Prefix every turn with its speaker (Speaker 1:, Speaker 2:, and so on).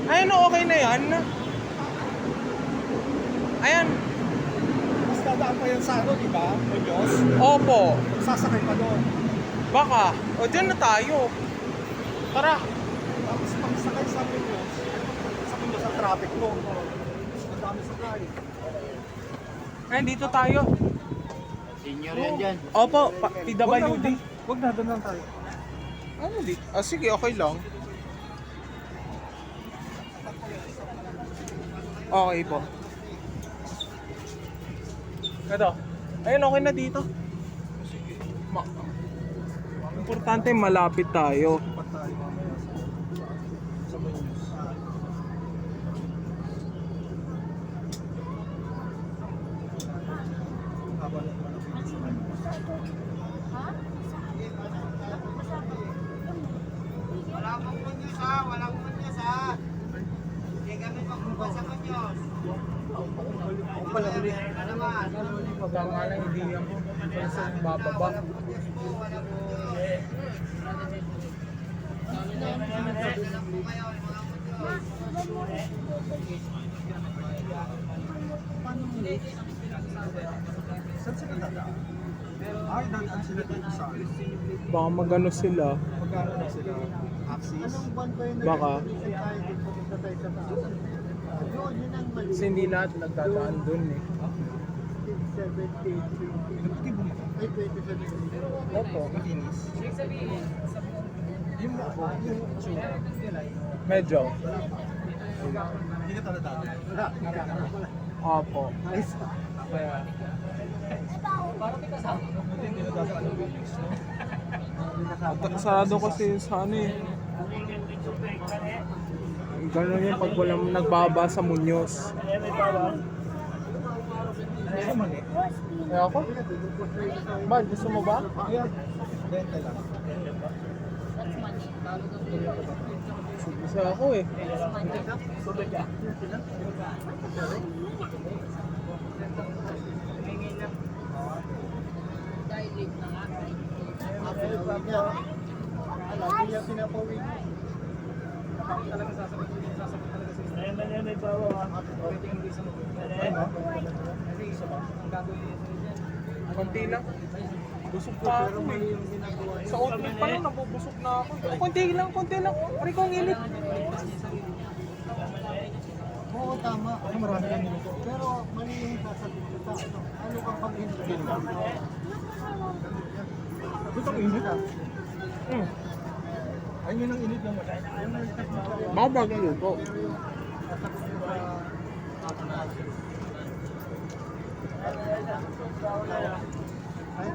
Speaker 1: Ayan, okay na yan. Ayan.
Speaker 2: Mas dadaan pa yan sa ano, di ba? Muñoz.
Speaker 1: Opo.
Speaker 2: Sasakay pa doon.
Speaker 1: Baka. O, dyan na tayo. Tara.
Speaker 2: Tapos pagsakay sa Muñoz, sa traffic mo. Ang dami sakay.
Speaker 1: Ayan, dito tayo.
Speaker 3: Senior yan dyan.
Speaker 1: Opo, PWD.
Speaker 2: Huwag na, doon lang tayo.
Speaker 1: Ano dito? Ah, sige, okay lang. Okay po. Ito. Ayun, okay na dito. Importante, malapit tayo.
Speaker 2: Dapat tayo mamaya sa Muñoz. Haba na naman ako sa Muñoz.
Speaker 3: Wala pong munyos ha, walang munyos ha. Hindi kami magbubukas sa munyos.
Speaker 2: Ako pala ulit.
Speaker 3: Ano naman?
Speaker 1: Pagkangalan, hindi ako. Kasi bababa.
Speaker 3: Walang munyos po, walang munyos. Dala po kayo, mga munyos.
Speaker 2: Saan sila dadaan? Ay, dadaan sila dito sa akin.
Speaker 1: Baka magano sila.
Speaker 2: Magkano na sila? Axis?
Speaker 1: Baka.
Speaker 4: Yun ang mali.
Speaker 1: Kasi hindi lahat nagdadaan dun eh.
Speaker 4: 70, 20.
Speaker 2: Hindi bumaba.
Speaker 4: Ay, 27.
Speaker 1: Opo.
Speaker 2: Makinis. Yung tsura.
Speaker 1: Medyo.
Speaker 2: Hindi ka talaga dati.
Speaker 4: Wala.
Speaker 1: Opo.
Speaker 4: Ayos.
Speaker 1: Kaya,
Speaker 2: Hindi na dati ano Muñoz, no?
Speaker 1: kasado kasi sa ano eh. Ganun yun pag walang nagbaba sa Muñoz.
Speaker 2: Ano mali?
Speaker 1: Kaya ako? Ba, gusto mo ba?
Speaker 2: Ayan. Benta lang.
Speaker 1: Gusto ako eh.
Speaker 4: Lagi niya pinapawin.
Speaker 2: Talaga sasagot talaga sa isa. Ayun, may bawa ha. Rating hindi sa mga. Ano? Hindi isa ba? Ang gagawin
Speaker 1: Konti lang. Busog pa ako eh. Sa oatmeal pa lang, nabubusog na ako. Konti lang, konti lang. Pari ko ang init.
Speaker 4: Oo, tama.
Speaker 2: Ano marami kang minuto?
Speaker 4: Pero mali yung sasagot ko sa ano. Ano kang pag-init?
Speaker 2: Gusto ko init ah.
Speaker 1: Hmm.
Speaker 2: Ayun yun ang init lang.
Speaker 1: Babag yun po.
Speaker 4: Ay,